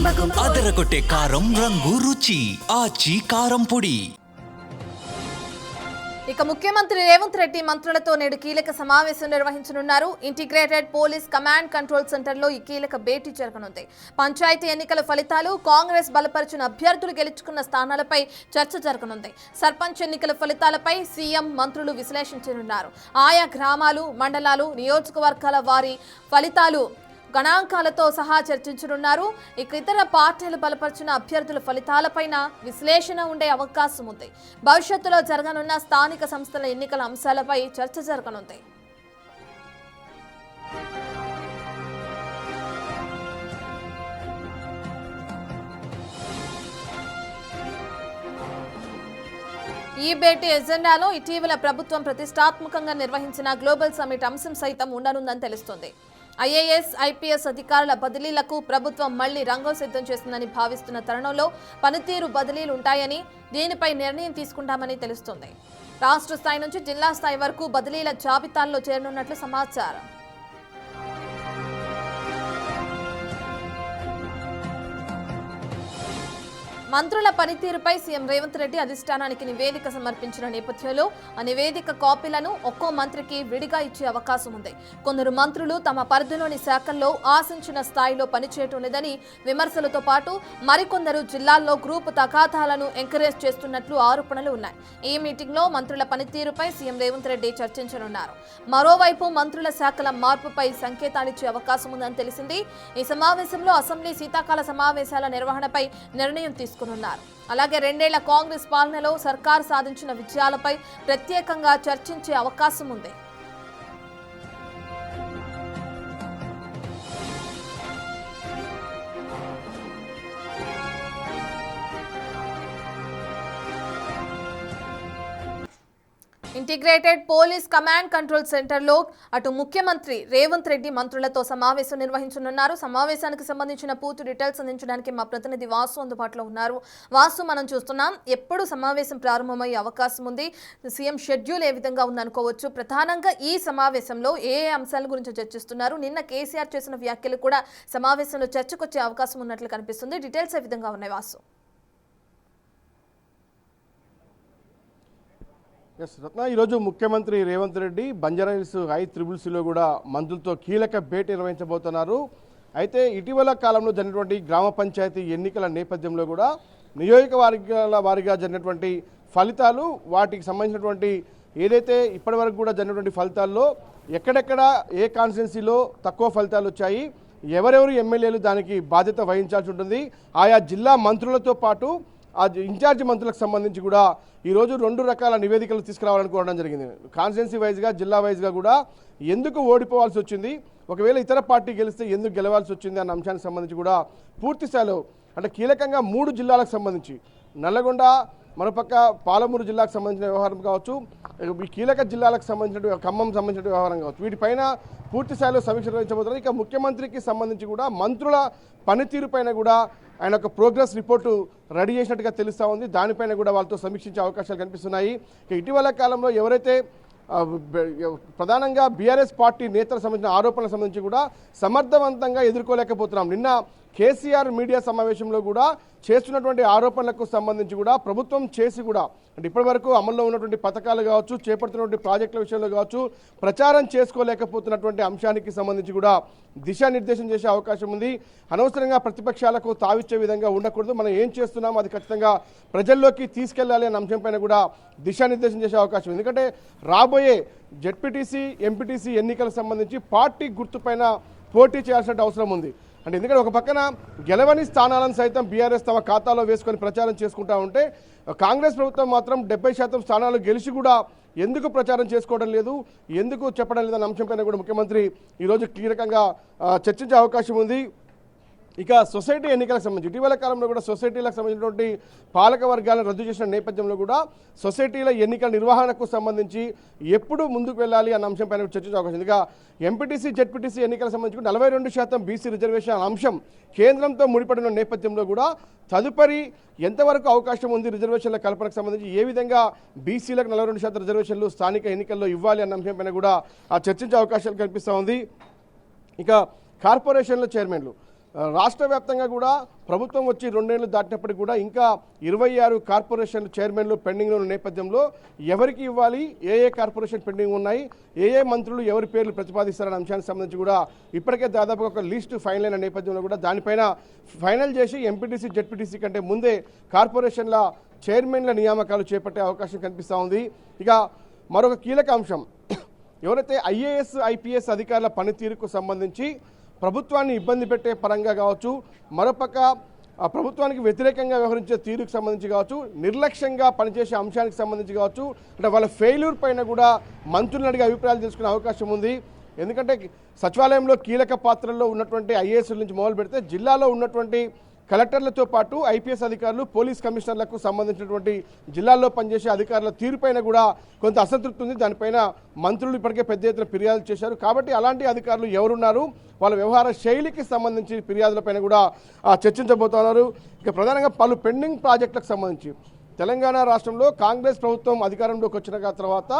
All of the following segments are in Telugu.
అదరగొట్టే కారం రంగు రుచి ఆచి కారం పొడి. ఇక ముఖ్యమంత్రి రేవంత్ రెడ్డి మంత్రులతో నేడు కీలక సమావేశం నిర్వహించనున్నారు. ఇంటిగ్రేటెడ్ పోలీస్ కమాండ్ కంట్రోల్ సెంటర్లో ఈ కీలక భేటీ జరగనుంది. పంచాయతీ ఎన్నికల ఫలితాలు, కాంగ్రెస్ బలపరిచిన అభ్యర్థులు గెలుచుకున్న స్థానాలపై చర్చ జరగనుంది. సర్పంచ్ ఎన్నికల ఫలితాలపై సీఎం మంత్రులు విశ్లేషించనున్నారు. ఆయా గ్రామాలు, మండలాలు, నియోజకవర్గాల వారి ఫలితాలు గణాంకాలతో సహా చర్చించనున్నారు. ఇక ఇతర పార్టీలు బలపరిచిన అభ్యర్థుల ఫలితాలపైన విశ్లేషణ ఉండే అవకాశం ఉంది. భవిష్యత్తులో జరగనున్న స్థానిక సంస్థల ఎన్నికల అంశాలపై చర్చ జరగనుంది. ఈ భేటీ ఎజెండాలో ఇటీవల ప్రభుత్వం ప్రతిష్టాత్మకంగా నిర్వహించిన గ్లోబల్ సమ్మిట్ అంశం సైతం ఉండనుందని తెలుస్తోంది. ఐఏఎస్, ఐపీఎస్ అధికారుల బదిలీలకు ప్రభుత్వం మళ్లీ రంగం సిద్ధం చేస్తుందని భావిస్తున్న తరుణంలో పనితీరు బదిలీలు ఉంటాయని, దీనిపై నిర్ణయం తీసుకుంటామని తెలుస్తోంది. రాష్ట్ర స్థాయి నుంచి జిల్లా స్థాయి వరకు బదిలీల జాబితాల్లో చేరనున్నట్లు సమాచారం. మంత్రుల పనితీరుపై సీఎం రేవంత్ రెడ్డి అధిష్టానానికి నివేదిక సమర్పించిన నేపథ్యంలో ఆ నివేదిక కాపీలను ఒక్కో మంత్రికి విడిగా ఇచ్చే అవకాశం ఉంది. కొందరు మంత్రులు తమ పరిధిలోని శాఖల్లో ఆశించిన స్థాయిలో పనిచేయటం లేదని విమర్శలతో పాటు మరికొందరు జిల్లాల్లో గ్రూప్ తగాదాలను ఎంకరేజ్ చేస్తున్నట్లు ఆరోపణలు ఉన్నాయి. ఈ మీటింగ్లో మంత్రుల పనితీరుపై సీఎం రేవంత్ రెడ్డి చర్చించనున్నారు. మరోవైపు మంత్రుల శాఖల మార్పుపై సంకేతాలిచ్చే అవకాశం ఉందని తెలిసింది. ఈ సమావేశంలో అసెంబ్లీ శీతాకాల సమావేశాల నిర్వహణపై నిర్ణయం తీసుకున్నారు. అలాగే 2 ఏళ్ల కాంగ్రెస్ పాలనలో సర్కారు సాధించిన విజయాలపై ప్రత్యేకంగా చర్చించే అవకాశం ఉంది. ఇంటిగ్రేటెడ్ పోలీస్ కమాండ్ కంట్రోల్ సెంటర్లో అటు ముఖ్యమంత్రి రేవంత్ రెడ్డి మంత్రులతో సమావేశం నిర్వహించనున్నారు. సమావేశానికి సంబంధించిన పూర్తి డీటెయిల్స్ అందించడానికి మా ప్రతినిధి వాసు అందుబాటులో ఉన్నారు. వాసు, మనం చూస్తున్నాం ఎప్పుడు సమావేశం ప్రారంభమయ్యే అవకాశం ఉంది, సీఎం షెడ్యూల్ ఏ విధంగా ఉందనుకోవచ్చు, ప్రధానంగా ఈ సమావేశంలో ఏ అంశాల గురించి చర్చిస్తున్నారు, నిన్న కేసీఆర్ చేసిన వ్యాఖ్యలు కూడా సమావేశంలో చర్చకొచ్చే అవకాశం ఉన్నట్లు కనిపిస్తుంది. డీటెయిల్స్ ఏ విధంగా ఉన్నాయి వాసు? రత్న, ఈరోజు ముఖ్యమంత్రి రేవంత్ రెడ్డి బంజారాహిల్స్ ICCCలో కూడా మంత్రులతో కీలక భేటీ నిర్వహించబోతున్నారు. అయితే ఇటీవల కాలంలో జరిగినటువంటి గ్రామ పంచాయతీ ఎన్నికల నేపథ్యంలో కూడా నియోజకవర్గాల వారీగా జరిగినటువంటి ఫలితాలు, వాటికి సంబంధించినటువంటి ఏదైతే ఇప్పటివరకు కూడా జరిగినటువంటి ఫలితాల్లో ఎక్కడెక్కడ ఏ కాన్స్టిట్యున్సీలో తక్కువ ఫలితాలు వచ్చాయి, ఎవరెవరు ఎమ్మెల్యేలు దానికి బాధ్యత వహించాల్సి ఉంటుంది, ఆయా జిల్లా మంత్రులతో పాటు ఆ ఇన్ఛార్జి మంత్రులకు సంబంధించి కూడా ఈరోజు 2 రకాల నివేదికలు తీసుకురావాలనుకోవడం జరిగింది. కాన్స్టిట్యున్సీ వైజ్గా, జిల్లా వైజ్గా కూడా ఎందుకు ఓడిపోవాల్సి వచ్చింది, ఒకవేళ ఇతర పార్టీ గెలిస్తే ఎందుకు గెలవాల్సి వచ్చింది అన్న అంశానికి సంబంధించి కూడా పూర్తి స్థాయిలో అంటే కీలకంగా 3 జిల్లాలకు సంబంధించి నల్లగొండ, మరోపక్క పాలమూరు జిల్లాకు సంబంధించిన వ్యవహారం కావచ్చు, ఈ కీలక జిల్లాలకు సంబంధించిన ఖమ్మం సంబంధించిన వ్యవహారం కావచ్చు, వీటిపైన పూర్తి స్థాయిలో సమీక్ష నిర్వహించబోతున్నారు. ఇక ముఖ్యమంత్రికి సంబంధించి కూడా మంత్రుల పనితీరు పైన కూడా ఆయన ఒక ప్రోగ్రెస్ రిపోర్టు రెడీ చేసినట్టుగా తెలుస్తూ ఉంది. దానిపైన కూడా వాళ్ళతో సమీక్షించే అవకాశాలు కనిపిస్తున్నాయి. ఇటీవల కాలంలో ఎవరైతే ప్రధానంగా బీఆర్ఎస్ పార్టీ నేతలకు సంబంధించిన ఆరోపణలకు సంబంధించి కూడా సమర్థవంతంగా ఎదుర్కోలేకపోతున్నాం. నిన్న కేసీఆర్ మీడియా సమావేశంలో కూడా చేస్తున్నటువంటి ఆరోపణలకు సంబంధించి కూడా ప్రభుత్వం చేసి కూడా అంటే ఇప్పటివరకు అమల్లో ఉన్నటువంటి పథకాలు కావచ్చు, చేపడుతున్నటువంటి ప్రాజెక్టుల విషయంలో కావచ్చు, ప్రచారం చేసుకోలేకపోతున్నటువంటి అంశానికి సంబంధించి కూడా దిశానిర్దేశం చేసే అవకాశం ఉంది. అనవసరంగా ప్రతిపక్షాలకు తావిచ్చే విధంగా ఉండకూడదు, మనం ఏం చేస్తున్నాం అది ఖచ్చితంగా ప్రజల్లోకి తీసుకెళ్లాలి అనే అంశంపైన కూడా దిశానిర్దేశం చేసే అవకాశం. ఎందుకంటే రాబోయే జెడ్పీటీసీ, ఎంపీటీసీ ఎన్నికలకు సంబంధించి పార్టీ గుర్తుపైన పోటీ చేయాల్సిన అవసరం ఉంది. అంటే ఎందుకంటే ఒక పక్కన గెలవని స్థానాలను సైతం బీఆర్ఎస్ తమ ఖాతాలో వేసుకొని ప్రచారం చేసుకుంటా ఉంటే, కాంగ్రెస్ ప్రభుత్వం మాత్రం 70% స్థానాలు గెలిచి కూడా ఎందుకు ప్రచారం చేసుకోవడం లేదు, ఎందుకు చెప్పడం లేదన్న అంశంపైన కూడా ముఖ్యమంత్రి ఈరోజు కీలకంగా చర్చించే అవకాశం ఉంది. ఇక సొసైటీ ఎన్నికలకు సంబంధించి ఇటీవల కాలంలో కూడా సొసైటీలకు సంబంధించినటువంటి పాలక వర్గాలను రద్దు చేసిన నేపథ్యంలో కూడా సొసైటీల ఎన్నికల నిర్వహణకు సంబంధించి ఎప్పుడు ముందుకు వెళ్ళాలి అన్న అంశంపైన చర్చించే అవకాశం. ఇక ఎంపీటీసీ, జెడ్పీటీసీ ఎన్నికలకు సంబంధించి 42% బీసీ రిజర్వేషన్ అంశం కేంద్రంతో ముడిపడిన నేపథ్యంలో కూడా తదుపరి ఎంతవరకు అవకాశం ఉంది రిజర్వేషన్ల కల్పనకు సంబంధించి, ఏ విధంగా బీసీలకు 42% రిజర్వేషన్లు స్థానిక ఎన్నికల్లో ఇవ్వాలి అన్న అంశంపైన కూడా చర్చించే అవకాశాలు కనిపిస్తూ ఉంది. ఇక కార్పొరేషన్ల చైర్మన్లు రాష్ట్ర వ్యాప్తంగా కూడా ప్రభుత్వం వచ్చి 2 ఏళ్లు దాటినప్పటికీ కూడా ఇంకా 26 కార్పొరేషన్ చైర్మన్లు పెండింగ్లో ఉన్న నేపథ్యంలో ఎవరికి ఇవ్వాలి, ఏ కార్పొరేషన్ పెండింగ్ ఉన్నాయి, ఏ మంత్రులు ఎవరి పేర్లు ప్రతిపాదిస్తారనే అంశానికి సంబంధించి కూడా ఇప్పటికే దాదాపుగా ఒక లిస్టు ఫైనల్ అయిన నేపథ్యంలో కూడా దానిపైన ఫైనల్ చేసి ఎంపీటీసీ జెడ్పీటీసీ కంటే ముందే కార్పొరేషన్ల చైర్మన్ల నియామకాలు చేపట్టే అవకాశం కనిపిస్తూ ఉంది. ఇక మరొక కీలక అంశం, ఎవరైతే ఐఏఎస్ ఐపీఎస్ అధికారుల పనితీరుకు సంబంధించి ప్రభుత్వాన్ని ఇబ్బంది పెట్టే పరంగా కావచ్చు, మరోపక్క ప్రభుత్వానికి వ్యతిరేకంగా వ్యవహరించే తీరుకు సంబంధించి కావచ్చు, నిర్లక్ష్యంగా పనిచేసే అంశానికి సంబంధించి కావచ్చు, అంటే వాళ్ళ ఫెయిల్యూర్ పైన కూడా మంత్రులను అడిగే అభిప్రాయాలు తీసుకునే అవకాశం ఉంది. ఎందుకంటే సచివాలయంలో కీలక పాత్రల్లో ఉన్నటువంటి ఐఏఎస్ల నుంచి మొదలు పెడితే జిల్లాలో ఉన్నటువంటి కలెక్టర్లతో పాటు ఐపీఎస్ అధికారులు, పోలీస్ కమిషనర్లకు సంబంధించినటువంటి జిల్లాల్లో పనిచేసే అధికారుల తీరుపైన కూడా కొంత అసంతృప్తి ఉంది. దానిపైన మంత్రులు ఇప్పటికే పెద్ద ఎత్తున ఫిర్యాదులు చేశారు. కాబట్టి అలాంటి అధికారులు ఎవరున్నారు, వాళ్ళ వ్యవహార శైలికి సంబంధించి ఫిర్యాదులపైన కూడా చర్చించబోతున్నారు. ఇక ప్రధానంగా పలు పెండింగ్ ప్రాజెక్టులకు సంబంధించి తెలంగాణ రాష్ట్రంలో కాంగ్రెస్ ప్రభుత్వం అధికారంలోకి వచ్చిన తర్వాత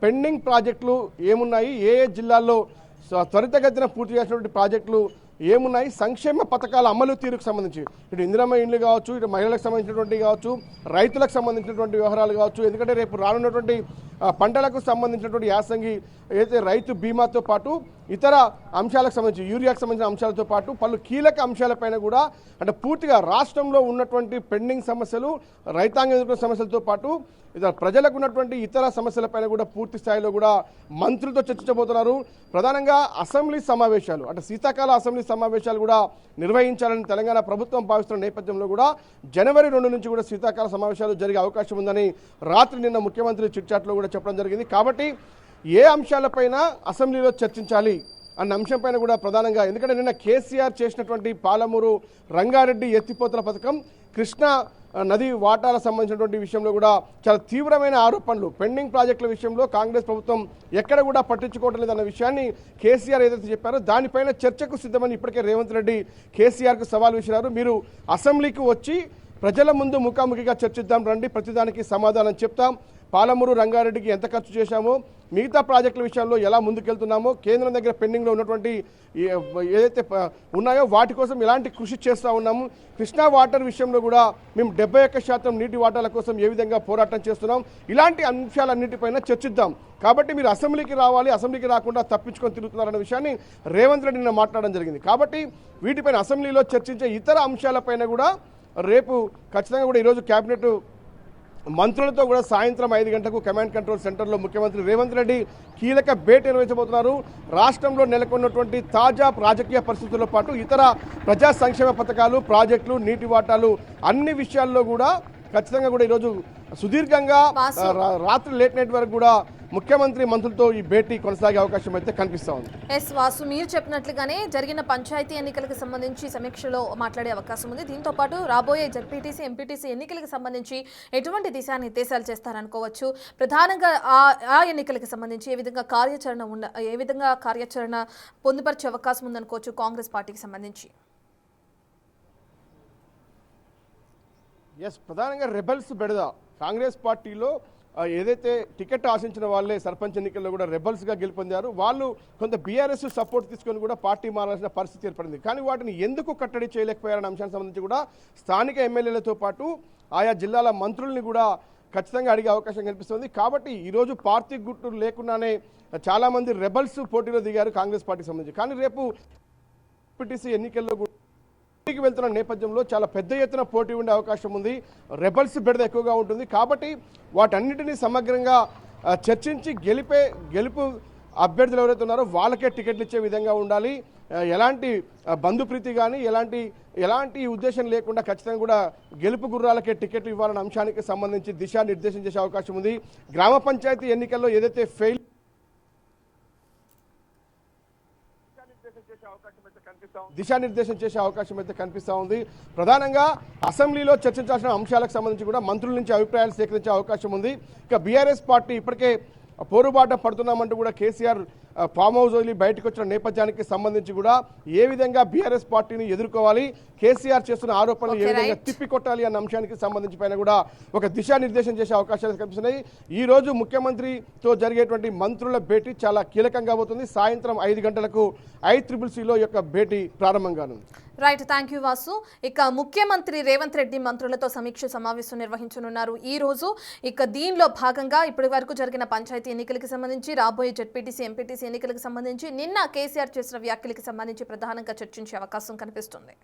పెండింగ్ ప్రాజెక్టులు ఏమున్నాయి, ఏ జిల్లాల్లో త్వరితగతిన పూర్తి చేసినటువంటి ప్రాజెక్టులు ఏమున్నాయి, సంక్షేమ పథకాల అమలు తీరుకు సంబంధించి ఇటు ఇందిరమ్మ ఇండ్లు కావచ్చు, ఇటు మహిళలకు సంబంధించినటువంటి కావచ్చు, రైతులకు సంబంధించినటువంటి వ్యవహారాలు కావచ్చు, ఎందుకంటే రేపు రానున్నటువంటి పంటలకు సంబంధించినటువంటి యాసంగి ఏదైతే రైతు బీమాతో పాటు ఇతర అంశాలకు సంబంధించి యూరియాకు సంబంధించిన అంశాలతో పాటు పలు కీలక అంశాలపైన కూడా అంటే పూర్తిగా రాష్ట్రంలో ఉన్నటువంటి పెండింగ్ సమస్యలు, రైతాంగం ఎదుర్కొన్న సమస్యలతో పాటు ఇతర ప్రజలకు ఉన్నటువంటి ఇతర సమస్యలపైన కూడా పూర్తి స్థాయిలో కూడా మంత్రులతో చర్చించబోతున్నారు. ప్రధానంగా అసెంబ్లీ సమావేశాలు అంటే శీతాకాల అసెంబ్లీ సమావేశాలు కూడా నిర్వహించాలని తెలంగాణ ప్రభుత్వం భావిస్తున్న నేపథ్యంలో కూడా జనవరి 2 నుంచి కూడా శీతాకాల సమావేశాలు జరిగే అవకాశం ఉందని రాత్రి నిన్న ముఖ్యమంత్రి చిట్చాట్లో కూడా చెప్పడం జరిగింది. కాబట్టి ఏ అంశాలపైన అసెంబ్లీలో చర్చించాలి అన్న అంశంపైన కూడా ప్రధానంగా, ఎందుకంటే నిన్న కేసీఆర్ చేసినటువంటి పాలమూరు రంగారెడ్డి ఎత్తిపోతల పథకం, కృష్ణా నది వాటాలకు సంబంధించినటువంటి విషయంలో కూడా చాలా తీవ్రమైన ఆరోపణలు, పెండింగ్ ప్రాజెక్టుల విషయంలో కాంగ్రెస్ ప్రభుత్వం ఎక్కడ కూడా పట్టించుకోవడం లేదన్న విషయాన్ని కేసీఆర్ ఏదైతే చెప్పారో దానిపైన చర్చకు సిద్ధమని ఇప్పటికే రేవంత్ రెడ్డి కేసీఆర్కు సవాల్ విసిరారు. మీరు అసెంబ్లీకి వచ్చి ప్రజల ముందు ముఖాముఖిగా చర్చిద్దాం రండి, ప్రతిదానికి సమాధానం చెప్తాం, పాలమూరు రంగారెడ్డికి ఎంత ఖర్చు చేశామో, మిగతా ప్రాజెక్టుల విషయాల్లో ఎలా ముందుకెళ్తున్నామో, కేంద్రం దగ్గర పెండింగ్లో ఉన్నటువంటి ఏదైతే ఉన్నాయో వాటి కోసం ఎలాంటి కృషి చేస్తూ ఉన్నాము, కృష్ణా వాటర్ విషయంలో కూడా మేము 71% నీటి వాటాల కోసం ఏ విధంగా పోరాటం చేస్తున్నాం, ఇలాంటి అంశాలన్నింటిపైన చర్చిద్దాం. కాబట్టి మీరు అసెంబ్లీకి రావాలి, అసెంబ్లీకి రాకుండా తప్పించుకొని తిరుగుతున్నారన్న విషయాన్ని రేవంత్ రెడ్డి నిన్న మాట్లాడడం జరిగింది. కాబట్టి వీటిపైన అసెంబ్లీలో చర్చించే ఇతర అంశాలపైన కూడా రేపు ఖచ్చితంగా కూడా ఈరోజు కేబినెట్ మంత్రులతో కూడా సాయంత్రం 5 గంటలకు కమాండ్ కంట్రోల్ సెంటర్లో ముఖ్యమంత్రి రేవంత్ రెడ్డి కీలక భేటీ నిర్వహించబోతున్నారు. రాష్ట్రంలో నెలకొన్నటువంటి తాజా రాజకీయ పరిస్థితులతో పాటు ఇతర ప్రజా సంక్షేమ పథకాలు, ప్రాజెక్టులు, నీటి వాటాలు అన్ని విషయాల్లో కూడా ఖచ్చితంగా కూడా ఈరోజు సుదీర్ఘంగా రాత్రి లేట్ నైట్ వరకు కూడా ముఖ్యమంత్రి మంత్రులతో ఈ భేటీ కొనసాగే అవకాశం అయితే కనిపిస్తా ఉంది. ఎస్ వాసు, మీరు చెప్పినట్లుగానే జరిగిన పంచాయతీ ఎన్నికలకు సంబంధించి సమీక్షలో మాట్లాడే అవకాశం ఉంది. దీంతో పాటు రాబోయే జడ్పీటీసీ, ఎంపీటీసీ ఎన్నికలకు సంబంధించి ఎటువంటి దిశానిర్దేశాలు చేస్తారనుకోవచ్చు. ప్రధానంగా ఆ ఎన్నికలకు సంబంధించి ఏ విధంగా కార్యాచరణ పొందుపరిచే అవకాశం ఉందనుకోవచ్చు కాంగ్రెస్ పార్టీకి సంబంధించి. ఎస్, ప్రధానంగా రెబల్స్ బెడద కాంగ్రెస్ పార్టీలో ఏదైతే టికెట్ ఆశించిన వాళ్ళే సర్పంచ్ ఎన్నికల్లో కూడా రెబల్స్గా గెలుపొందారు. వాళ్ళు కొంత బీఆర్ఎస్ సపోర్ట్ తీసుకొని కూడా పార్టీ మారాల్సిన పరిస్థితి ఏర్పడింది. కానీ వాటిని ఎందుకు కట్టడి చేయలేకపోయారనే అంశానికి సంబంధించి కూడా స్థానిక ఎమ్మెల్యేలతో పాటు ఆయా జిల్లాల మంత్రుల్ని కూడా ఖచ్చితంగా అడిగే అవకాశం కనిపిస్తుంది. కాబట్టి ఈరోజు పార్టీ గుర్తు లేకుండానే చాలామంది రెబల్స్ పోటీలో దిగారు కాంగ్రెస్ పార్టీకి సంబంధించి. కానీ రేపు ఎంపీటీసీ ఎన్నికల్లో వెళ్తున్న నేపథ్యంలో చాలా పెద్ద ఎత్తున పోటీ ఉండే అవకాశం ఉంది. రెబల్స్ బెడద ఎక్కువగా ఉంటుంది. కాబట్టి వాటన్నిటినీ సమగ్రంగా చర్చించి గెలుపు అభ్యర్థులు ఎవరైతే ఉన్నారో వాళ్ళకే టికెట్లు ఇచ్చే విధంగా ఉండాలి. ఎలాంటి బంధుప్రీతి కానీ ఎలాంటి ఉద్దేశం లేకుండా ఖచ్చితంగా కూడా గెలుపు గుర్రాలకే టికెట్లు ఇవ్వాలన్న అంశానికి సంబంధించి దిశానిర్దేశం చేసే అవకాశం ఉంది. గ్రామ పంచాయతీ ఎన్నికల్లో ఏదైతే దిశానిర్దేశం చేసే అవకాశం అయితే కనిపిస్తూ ఉంది. ప్రధానంగా అసెంబ్లీలో చర్చించాల్సిన అంశాలకు సంబంధించి కూడా మంత్రుల నుంచి అభిప్రాయాలు సేకరించే అవకాశం ఉంది. ఇక బీఆర్ఎస్ పార్టీ ఇప్పటికే పోరుబాట పడుతున్నామంటూ కూడా కేసీఆర్ ఫామ్ హౌస్ వదిలి బయటకు వచ్చిన నేపథ్యానికి సంబంధించి కూడా ఏ విధంగా బీఆర్ఎస్ పార్టీని ఎదుర్కోవాలి, కేసీఆర్ చేస్తున్న ఆరోపణలు ఏ విధంగా తిప్పికొట్టాలి అన్న అంశానికి సంబంధించి పైన కూడా ఒక దిశానిర్దేశం చేసే అవకాశాలు కనిపిస్తున్నాయి. ఈ రోజు ముఖ్యమంత్రితో జరిగేటువంటి మంత్రుల భేటీ చాలా కీలకంగా అవుతుంది. సాయంత్రం 5 గంటలకు ICCCలో యొక్క భేటీ ప్రారంభంగాను. Right, thank you Vasu. ఇక ముఖ్యమంత్రి రేవంత్ రెడ్డి మంత్రులతో సమీక్ష సమావేశం నిర్వహించనున్నారు ఈ రోజు. ఇక దీనిలో భాగంగా ఇప్పటి వరకు జరిగిన పంచాయతీ ఎన్నికలకు సంబంధించి, రాబోయే జెడ్పీటీసీ ఎంపీటీసీ ఎన్నికలకు సంబంధించి, నిన్న కేసీఆర్ చేసిన వ్యాఖ్యలకు సంబంధించి ప్రధానంగా చర్చించే అవకాశం కనిపిస్తుంది.